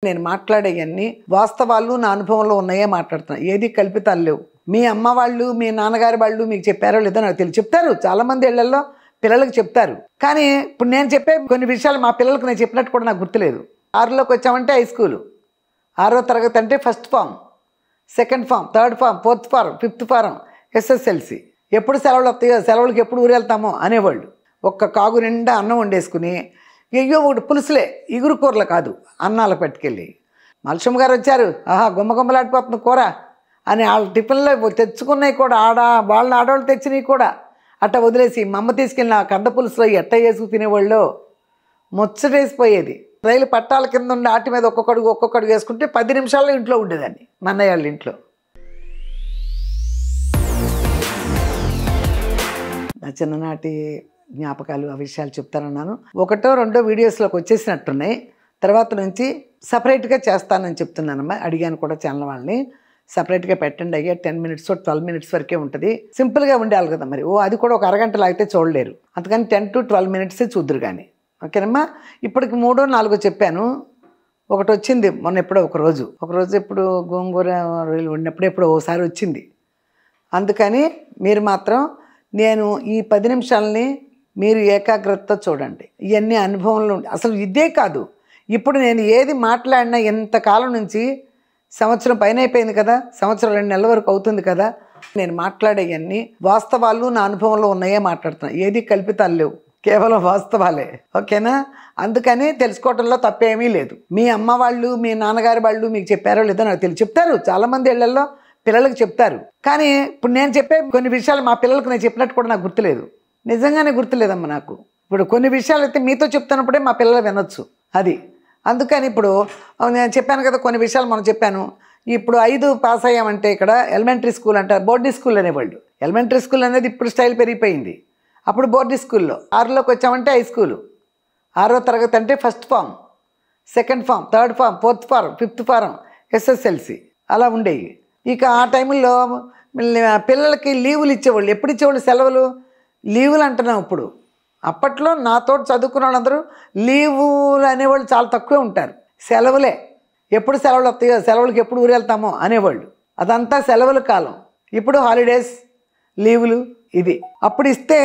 నేను మాట్లాడేయన్నీ వాస్తవాలు నా అనుభవంలో ఉన్నాయే మాట్లాడుతున్నా. ఏది కల్పితాలు లేవు. మీ అమ్మ వాళ్ళు మీ నాన్నగారి వాళ్ళు మీకు చెప్పారో లేదో నాకు తెలియదు. చెప్తారు, చాలామంది ఇళ్లలో పిల్లలకు చెప్తారు. కానీ ఇప్పుడు నేను చెప్పే కొన్ని విషయాలు మా పిల్లలకు నేను చెప్పినట్టు కూడా నాకు గుర్తులేదు. 6లోకి వచ్చామంటే హై స్కూలు, 6వ తరగతి అంటే first form, second form, third form, fourth form, fifth form, SSLC. ఎప్పుడు సెలవులు వస్తాయో, సెలవులకి ఎప్పుడు ఊరెళ్తామో అనేవాళ్ళు. ఒక్క కాగు నిండా అన్నం వండేసుకుని, అయ్యో ఒకటి పులుసులే, ఇగురు కూరలు కాదు, అన్నాలకు పట్టుకెళ్ళి మల్షమ్మ గారు వచ్చారు, ఆహా గుమ్మలాడిపోతుంది కూర అని వాళ్ళ టిఫిన్లో తెచ్చుకున్నవి కూడా వాళ్ళ ఆడవాళ్ళు తెచ్చినవి కూడా అట్ట వదిలేసి మా అమ్మ తీసుకెళ్ళిన కంద పులుసులో ఎట్ట వేసుకు తినేవాళ్ళు ముచ్చటేసిపోయేది. రైలు పట్టాల కింద ఉండి ఆటి మీద ఒక్కొక్కడుగు వేసుకుంటే 10 నిమిషాల్లో ఇంట్లో ఉండేదాన్ని మా అన్నయ్య వాళ్ళ ఇంట్లో. నా చిన్ననాటి జ్ఞాపకాలు ఆ విషయాలు చెప్తానన్నాను. 1, 2 వీడియోస్లోకి వచ్చేసినట్టున్నాయి. తర్వాత నుంచి సపరేట్గా చేస్తానని చెప్తున్నానమ్మా. అడిగాను కూడా ఛానల్ వాళ్ళని, సపరేట్గా పెట్టండి అయ్యా, 10 మినిట్స్ 12 మినిట్స్ వరకే ఉంటుంది, సింపుల్గా ఉండాలి కదా మరి. అది కూడా ఒక అరగంట లాగితే చూడలేరు, అందుకని 10 to 12 మినిట్సే చూద్దరు కానీ. ఓకేనమ్మా. ఇప్పటికి 3, 4 చెప్పాను. ఒకటి వచ్చింది మొన్న ఎప్పుడో ఒకరోజు ఇప్పుడు గోంగూర రొయ్యలు వండినప్పుడు ఎప్పుడో ఒకసారి వచ్చింది. అందుకని మీరు మాత్రం నేను ఈ 10 నిమిషాలని మీరు ఏకాగ్రతతో చూడండి. ఇవన్నీ అనుభవంలో అసలు ఇదే కాదు, ఇప్పుడు నేను ఏది మాట్లాడినా ఎంతకాలం నుంచి, సంవత్సరం పైన అయిపోయింది కదా, సంవత్సరం 2 నెలల వరకు అవుతుంది కదా, నేను మాట్లాడేవన్నీ వాస్తవాలు నా అనుభవంలో ఉన్నాయే మాట్లాడుతున్నా. ఏది కల్పితాలు లేవు, కేవలం వాస్తవాలే. ఓకేనా. అందుకని తెలుసుకోవడంలో తప్పేమీ లేదు. మీ అమ్మ వాళ్ళు మీ నాన్నగారి వాళ్ళు మీకు చెప్పారో లేదో నాకు తెలియదు. చెప్తారు, చాలామంది ఇళ్లలో పిల్లలకు చెప్తారు. కానీ ఇప్పుడు నేను చెప్పే కొన్ని విషయాలు మా పిల్లలకు నేను చెప్పినట్టు కూడా నాకు గుర్తులేదు. నిజంగానే గుర్తులేదమ్మా నాకు. ఇప్పుడు కొన్ని విషయాలు అయితే మీతో చెప్తున్నప్పుడే మా పిల్లలు వినొచ్చు. అది అందుకని ఇప్పుడు నేను చెప్పాను కదా, కొన్ని విషయాలు మనం చెప్పాను. ఇప్పుడు 5 పాస్ అయ్యామంటే ఇక్కడ ఎలిమెంటరీ స్కూల్ అంటారు, బోర్డీ స్కూల్ అనేవాళ్ళు. ఎలిమెంటరీ స్కూల్ అనేది ఇప్పుడు స్టైల్ పెరిగిపోయింది. అప్పుడు బోర్డీ స్కూల్లో 6లోకి వచ్చామంటే హై స్కూలు, 6వ తరగతి అంటే first form, second form, third form, fourth form, fifth form, SSLC అలా ఉండేవి. ఇక ఆ టైంలో పిల్లలకి లీవులు ఇచ్చేవాళ్ళు. ఎప్పుడు ఇచ్చేవాళ్ళు సెలవులు? లీవులు అంటున్నాం ఇప్పుడు. అప్పట్లో నాతో చదువుకున్న వాళ్ళందరూ లీవులు అనేవాళ్ళు చాలా తక్కువే ఉంటారు. సెలవులే, ఎప్పుడు సెలవులు వస్తాయో, సెలవులకి ఎప్పుడు ఊరెళ్తామో అనేవాళ్ళు. అదంతా సెలవుల కాలం. ఇప్పుడు హాలిడేస్, లీవులు ఇది. అప్పుడు ఇస్తే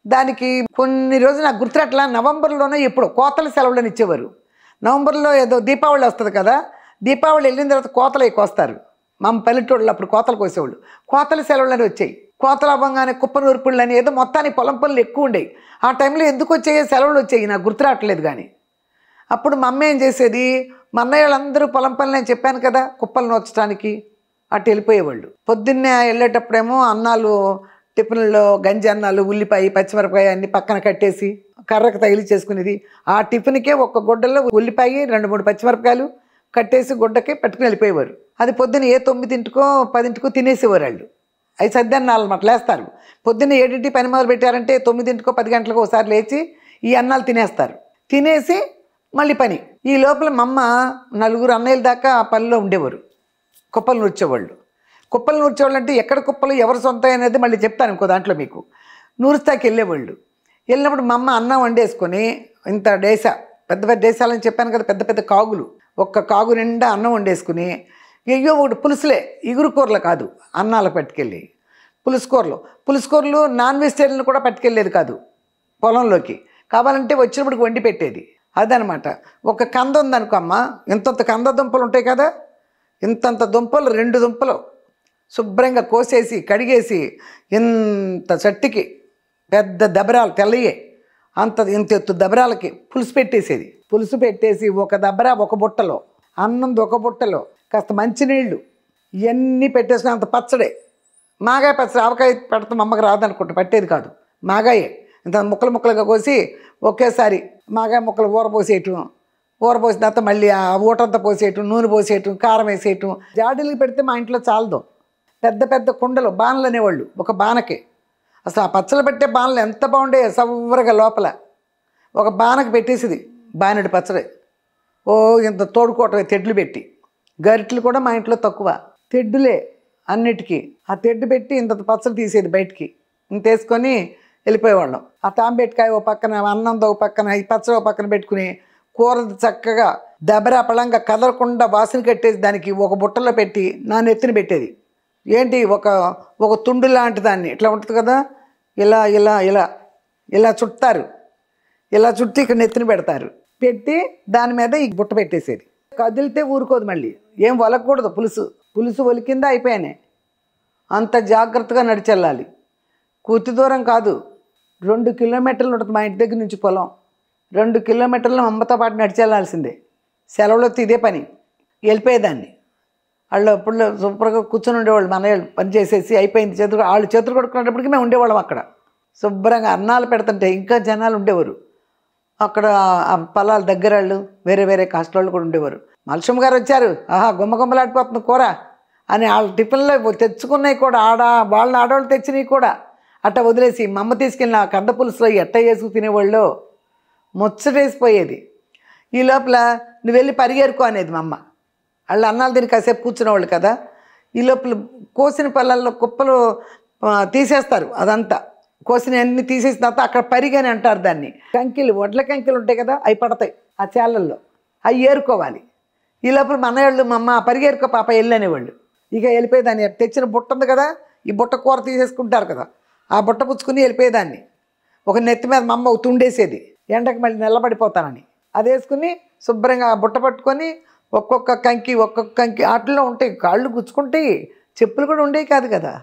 దానికి కొన్ని రోజులు నాకు గుర్తురట్లా, నవంబర్లోనే ఎప్పుడు కోతల సెలవులను ఇచ్చేవారు. నవంబర్లో ఏదో దీపావళి వస్తుంది కదా, దీపావళి వెళ్ళిన తర్వాత కోతలు కోస్తారు. మా పల్లెటూళ్ళు అప్పుడు కోతలు కోసేవాళ్ళు. కోతల సెలవులని వచ్చాయి. కోతలు అవ్వగానే కుప్ప నూర్పుళ్ళు అని ఏదో మొత్తానికి పొలం పనులు ఎక్కువ ఉండేవి. ఆ టైంలో ఎందుకు వచ్చాయో సెలవులు వచ్చాయి, నాకు గుర్తురావట్లేదు. కానీ అప్పుడు మా అమ్మ ఏం చేసేది, మా అన్నయ్య వాళ్ళందరూ పొలం పనులు నేను చెప్పాను కదా, కుప్పలు నోచడానికి అటు వెళ్ళిపోయేవాళ్ళు. పొద్దున్నే వెళ్ళేటప్పుడేమో అన్నాలు, టిఫిన్లో గంజి అన్నాలు, ఉల్లిపాయ, పచ్చిమిరపకాయ అన్ని పక్కన కట్టేసి కర్రకు తగిలి చేసుకునేది. ఆ టిఫిన్కే ఒక గుడ్డలో ఉల్లిపాయ, 2-3 పచ్చిమిరపకాయలు కట్టేసి గుడ్డకి పెట్టుకుని వెళ్ళిపోయేవారు. అది పొద్దున్న ఏ 9కో 10కో తినేసేవారు వాళ్ళు. అవి సద్దన్నాలు అన్నమాట లేస్తారు. పొద్దున్న 7 పని మొదలు పెట్టారంటే 9కో 10 గంటలకు ఒకసారి లేచి ఈ అన్నాలు తినేస్తారు. తినేసి మళ్ళీ పని. ఈ లోపల మా అమ్మ 4 అన్నయ్యల దాకా ఆ పనిలో ఉండేవారు. కుప్పలు నూర్చేవాళ్ళు. కుప్పలు నూర్చేవాళ్ళు అంటే ఎక్కడ కుప్పలు ఎవరు సొంతం అనేది మళ్ళీ చెప్తాను ఇంకో దాంట్లో మీకు. నూరుస్తాకి వెళ్ళేవాళ్ళు. వెళ్ళినప్పుడు మా అమ్మ అన్నం వండేసుకొని, ఇంత డేసా, పెద్ద పెద్ద డేసాలని చెప్పాను కదా, పెద్ద పెద్ద కాగులు, ఒక్క కాగు నిండా అన్నం వండేసుకుని, అయ్యో ఒకటి పులుసులే, ఇగురు కూరలు కాదు, అన్నాలకు పట్టుకెళ్ళి పులుసుకూరలు నాన్ వెజిటేరియన్ కూడా పట్టుకెళ్ళేది కాదు పొలంలోకి. కావాలంటే వచ్చినప్పటికి వండి పెట్టేది. అదనమాట. ఒక కంద ఉందనుకో అమ్మ, ఇంతంత కంద దుంపలు ఉంటాయి కదా, ఇంతంత దుంపలు 2 దుంపలు శుభ్రంగా కోసేసి కడిగేసి ఇంత చట్టికి పెద్ద దబరాలు తెల్లయే, ఇంత ఎత్తు దబరాలకి పులుసు పెట్టేసేది. పులుసు పెట్టేసి ఒక దబరా ఒక బుట్టలో, అన్నం ఒక బుట్టలో, కాస్త మంచినీళ్ళు ఇవన్నీ పెట్టేసుకుని అంత పచ్చడే, మాగాయ పచ్చడి. ఆవకాయ పెడతాం అమ్మకి రాదనుకుంటా, పట్టేది కాదు. మాగాయే ఇంత ముక్కలుగా కోసి ఒకేసారి మాగాయ ముక్కలు ఊరపోసేయటం, ఊరపోసిన తర్వాత మళ్ళీ ఆ ఊటంతా పోసేయటం, నూనె పోసేయటం, కారం వేసేయటం. జాడీలకి పెడితే మా ఇంట్లో చాలదు, పెద్ద పెద్ద కుండలు, బాణలు అనేవాళ్ళు ఒక బాణకి. అసలు ఆ పచ్చళ్ళు పెట్టే బాణలు ఎంత బాగుండే, సవ్వరగా లోపల ఒక బాణకి పెట్టేసింది బాణెడు పచ్చడి. ఓ ఇంత తోడుకోవటం తెడ్లు పెట్టి. గరిటెలు కూడా మా ఇంట్లో తక్కువ, తెడ్డులే అన్నిటికీ. ఆ తెడ్డు పెట్టి ఇంత పచ్చడి తీసేది బయటికి, ఇంత వేసుకొని వెళ్ళిపోయేవాళ్ళం. ఆ తాంబేటికాయ ఓ పక్కన, అన్నంతో ఒక పక్కన, ఈ పచ్చడి ఒక పక్కన పెట్టుకుని, కూర చక్కగా దెబ్బరాపళంగా కదలకుండా వాసన కట్టేసి దానికి ఒక బుట్టలో పెట్టి నా నెత్తిన పెట్టేది. ఏంటి ఒక తుండు లాంటి దాన్ని ఇట్లా ఉంటుంది కదా, ఇలా ఇలా ఇలా ఇలా చుట్టారు, ఇలా చుట్టి ఇక్కడ నెత్తిన పెడతారు, పెట్టి దాని మీద ఈ బుట్ట పెట్టేసేది. కదిలితే ఊరుకోదు, మళ్ళీ ఏం వలకూడదు, పులుసు ఒలికిందా అయిపోయానే. అంత జాగ్రత్తగా నడిచెళ్ళాలి. కూతి దూరం కాదు, 2 కిలోమీటర్లు ఉంటుంది మా ఇంటి దగ్గర నుంచి పొలం. 2 కిలోమీటర్లు అమ్మతో పాటు నడిచెళ్ళాల్సిందే. సెలవులో ఇదే పని. వెళ్ళిపోయేదాన్ని. వాళ్ళు అప్పుడు సూపర్గా కూర్చొని ఉండేవాళ్ళు. మన పని చేసేసి అయిపోయింది, వాళ్ళు చేతులు కొడుకునేటప్పటికి మేము ఉండేవాళ్ళం అక్కడ. శుభ్రంగా అన్నాలు పెడుతుంటే ఇంకా జనాలు ఉండేవారు అక్కడ. ఆ పొలాల దగ్గర వాళ్ళు వేరే వేరే కాస్ట్ వాళ్ళు కూడా ఉండేవారు. మల్షమ్మ గారు వచ్చారు, ఆహా గుమ్మలాడిపోతుంది కూర అని వాళ్ళ టిఫిన్లో తెచ్చుకున్నాయి కూడా, వాళ్ళ ఆడవాళ్ళు తెచ్చినవి కూడా అట్ట వదిలేసి మా అమ్మ తీసుకెళ్ళిన కంద పులుసులో ఎట్ట వేసుకు తినేవాళ్ళు ముచ్చటేసిపోయేది. ఈ లోపల నువ్వు వెళ్ళి పరిగెరుకో అనేది మా అమ్మ. వాళ్ళు అన్నాలు తిని కాసేపు కూర్చునేవాళ్ళు కదా. ఈ లోపల కోసిన పొలాల్లో కుప్పలు తీసేస్తారు, అదంతా కోసిన అన్ని తీసేసిన తర్వాత అక్కడ పరిగని అంటారు దాన్ని. కంకిలు, వడ్ల కంకిలు ఉంటాయి కదా, అవి పడతాయి ఆ చేలల్లో, అవి ఏరుకోవాలి. ఈ లోపల మనవాళ్ళు మా అమ్మ పరిగెరుకో పాప వెళ్ళనేవాళ్ళు. ఇక వెళ్ళిపోయేదాన్ని. తెచ్చిన బుట్ట ఉంది కదా, ఈ బుట్ట కూర తీసేసుకుంటారు కదా, ఆ బుట్ట పుచ్చుకుని వెళ్ళిపోయేదాన్ని. ఒక నెత్తి మీద మా అమ్మ తుండేసేది, ఎండకు మళ్ళీ నిలబడిపోతానని. అది వేసుకుని శుభ్రంగా ఆ బుట్ట పట్టుకొని ఒక్కొక్క కంకి వాటిల్లో ఉంటాయి. కాళ్ళు గుచ్చుకుంటాయి, చెప్పులు కూడా ఉండేవి కాదు కదా,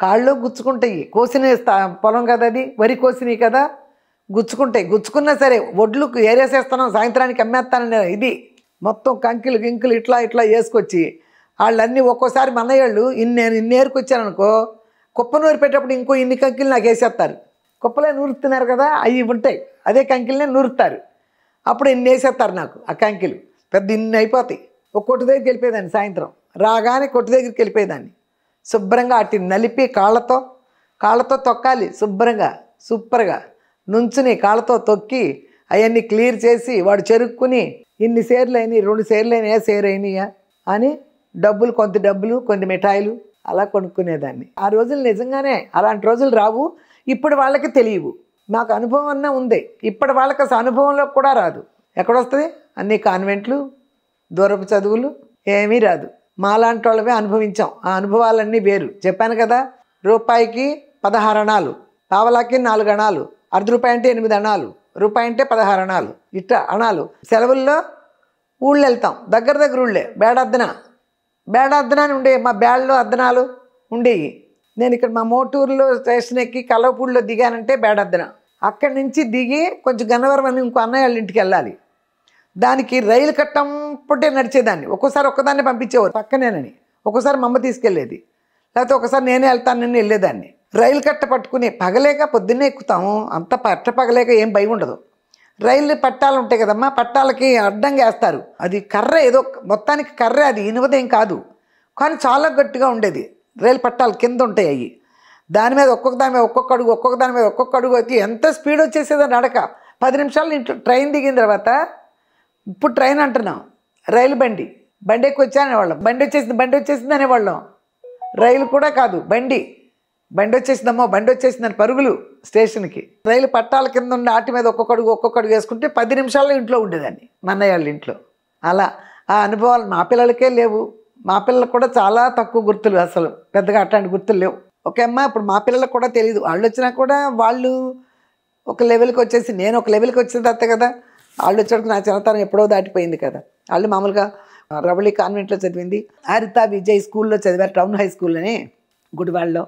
కాళ్ళు గుచ్చుకుంటాయి. కోసిన పొలం కదా అది, వరి కోసినవి కదా, గుచ్చుకున్నా సరే ఒడ్లు ఏరేసేస్తాను సాయంత్రానికి అమ్మేస్తానని ఇది మొత్తం కంకిలు గింకులు ఇట్లా వేసుకొచ్చి వాళ్ళన్నీ ఒక్కోసారి మనయ్యాళ్ళు ఇన్ని ఏరుకొచ్చాననుకో, కుప్ప నూరి పెట్టేటప్పుడు ఇంకో ఇన్ని కంకిలు నాకు వేసేస్తారు. కుప్పలే నూరుతున్నారు కదా, అవి ఉంటాయి, అదే కంకిలనే నూరుతారు. అప్పుడు ఇన్ని వేసేస్తారు నాకు ఆ కంకిలు, పెద్ద ఇన్ని అయిపోతాయి. ఒక కొట్టు దగ్గరికి వెళ్ళిపోయేదాన్ని, సాయంత్రం రాగానే కొట్టు దగ్గరికి వెళ్ళిపోయేదాన్ని. శుభ్రంగా అటు నలిపి కాళ్ళతో తొక్కాలి శుభ్రంగా, సూపర్గా నుంచుని కాళ్ళతో తొక్కి అవన్నీ క్లియర్ చేసి వాడు చెరుక్కుని ఇన్ని సేర్లు అయినాయి, 2 సేర్లు అయినాయా, సేర్ అయినాయా అని కొంత డబ్బులు కొన్ని మిఠాయిలు అలా కొనుక్కునేదాన్ని. ఆ రోజులు నిజంగానే అలాంటి రోజులు రావు. ఇప్పుడు వాళ్ళకి తెలియవు, నాకు అనుభవం అన్నా ఉంది. ఇప్పటి వాళ్ళకి అసలు అనుభవంలో కూడా రాదు. ఎక్కడొస్తుంది, అన్ని కాన్వెంట్లు, దూరపు చదువులు, ఏమీ రాదు. మాలాంటి వాళ్ళవే అనుభవించాం. ఆ అనుభవాలన్నీ వేరు. చెప్పాను కదా, రూపాయికి 16 అణాలు, పావలాకి 4 అణాలు, ₹1 అంటే 8 అణాలు, రూపాయి అంటే 16 అణాలు, ఇట్లా అణాలు. సెలవుల్లో ఊళ్ళు వెళ్తాం, దగ్గర ఊళ్ళే. బేడద్దన అని ఉండేవి, మా బేళ్ళలో అద్దనాలు ఉండేవి. నేను ఇక్కడ మా మోటూరులో స్టేషన్ ఎక్కి కలవపూడిలో దిగానంటే బేడద్దన. అక్కడి నుంచి దిగి కొంచెం గన్నవరం అని ఇంకో అన్నయ్య వాళ్ళ ఇంటికి వెళ్ళాలి. దానికి రైలు కట్టంపుంటే నడిచేదాన్ని. ఒక్కోసారి ఒక్కదాన్ని పంపించేవారు పక్కనేనని, ఒక్కోసారి మా అమ్మ తీసుకెళ్ళేది, లేకపోతే ఒకసారి నేనే వెళ్తానని వెళ్ళేదాన్ని. రైలు కట్ట పట్టుకుని పగలేక పొద్దున్నే ఎక్కుతాము, అంత పగలేక ఏం భయం ఉండదు. రైలు పట్టాలు ఉంటాయి కదమ్మా, పట్టాలకి అడ్డంగా వేస్తారు. అది కర్ర, ఏదో మొత్తానికి కర్ర, అది ఇనువదేం కాదు, కానీ చాలా గట్టిగా ఉండేది. రైలు పట్టాలు కింద ఉంటాయి అవి. దాని మీద ఒక్కొక్క దాని మీద ఒక్కొక్క అడుగు వచ్చి ఎంత స్పీడ్ వచ్చేసేదో నడక. 10 నిమిషాలు ఇంట్లో ట్రైన్ దిగిన తర్వాత, ఇప్పుడు ట్రైన్ అంటున్నాం, రైలు బండి ఎక్కి వచ్చానేవాళ్ళం. బండి వచ్చేసింది అనేవాళ్ళం. రైలు కూడా కాదు, బండి వచ్చేసిందని పరుగులు స్టేషన్కి. రైలు పట్టాల కింద ఉండి ఆటి మీద ఒక్కొక్క అడుగు వేసుకుంటే 10 నిమిషాల్లో ఇంట్లో ఉండేదాన్ని, మా అన్నయ్య వాళ్ళ ఇంట్లో. అలా ఆ అనుభవాలు మా పిల్లలకే లేవు. మా పిల్లలకు కూడా చాలా తక్కువ గుర్తులు, అసలు పెద్దగా అట్లాంటి గుర్తులు లేవు. ఓకే అమ్మ, ఇప్పుడు మా పిల్లలకు కూడా తెలియదు. వాళ్ళు వచ్చినా కూడా వాళ్ళు ఒక లెవెల్కి వచ్చేసి, నేను ఒక లెవెల్కి వచ్చిన తర్వాత కదా, వాళ్ళు వచ్చేటప్పుడు నా చిన్నతనం ఎప్పుడో దాటిపోయింది కదా. వాళ్ళు మామూలుగా రవళి కాన్వెంట్లో చదివింది, హరిత విజయ్ స్కూల్లో చదివారు, టౌన్ హై స్కూల్ అని గుడివాడలో.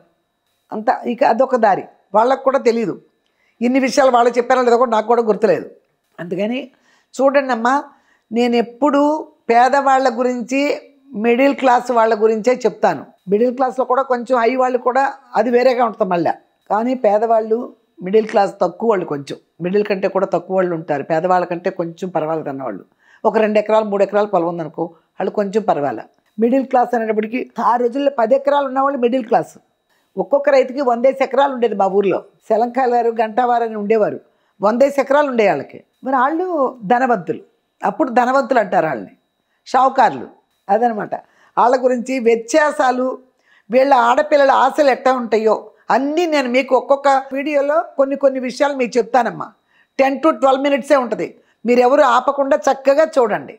అంతా ఇక అదొక దారి. వాళ్ళకు కూడా తెలియదు ఇన్ని విషయాలు. వాళ్ళు చెప్పారో లేదో కూడా నాకు కూడా గుర్తులేదు. అందుకని చూడండి అమ్మా, నేను ఎప్పుడు పేదవాళ్ళ గురించి, మిడిల్ క్లాస్ వాళ్ళ గురించే చెప్తాను. మిడిల్ క్లాస్లో కూడా కొంచెం హై వాళ్ళు కూడా అది వేరేగా ఉంటుంది మళ్ళీ. కానీ పేదవాళ్ళు, మిడిల్ క్లాస్ తక్కువ వాళ్ళు, కొంచెం మిడిల్ కంటే కూడా తక్కువ వాళ్ళు ఉంటారు. పేదవాళ్ళ కంటే కొంచెం పర్వాలేదు అన్నవాళ్ళు. ఒక 2 ఎకరాలు 3 ఎకరాలు పొలం ఉందనుకో, వాళ్ళు కొంచెం పర్వాలేదు. మిడిల్ క్లాస్ అనేటప్పటికి ఆ రోజుల్లో 10 ఎకరాలు ఉన్నవాళ్ళు మిడిల్ క్లాస్. ఒక్కొక్క రైతుకి 100 ఎకరాలు ఉండేది మా ఊర్లో. సెలంకాయలు, గంటవారు అని ఉండేవారు. 100 ఎకరాలు ఉండే వాళ్ళకి. మరి వాళ్ళు ధనవంతులు. అప్పుడు ధనవంతులు అంటారు వాళ్ళని, షావుకారులు. అదనమాట వాళ్ళ గురించి. వ్యత్యాసాలు, వీళ్ళ ఆడపిల్లల ఆశలు ఎట్టా ఉంటాయో అన్నీ నేను మీకు ఒక్కొక్క వీడియోలో కొన్ని విషయాలు మీకు చెప్తానమ్మా. 10 to 12 minutes ఉంటుంది. మీరెవరు ఆపకుండా చక్కగా చూడండి.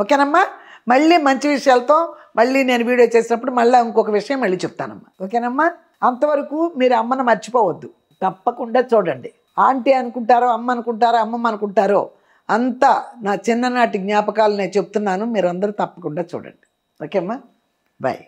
ఓకేనమ్మా? మళ్ళీ మంచి విషయాలతో మళ్ళీ నేను వీడియో చేసినప్పుడు మళ్ళీ ఇంకొక విషయం మళ్ళీ చెప్తానమ్మా. ఓకేనమ్మా? అంతవరకు మీరు అమ్మను మర్చిపోవద్దు. తప్పకుండా చూడండి. ఆంటీ అనుకుంటారో, అమ్మ అనుకుంటారో, అమ్మమ్మ అనుకుంటారో, అంతా నా చిన్ననాటి జ్ఞాపకాలు నేను చెప్తున్నాను. మీరందరూ తప్పకుండా చూడండి. ఓకే అమ్మా? బాయ్.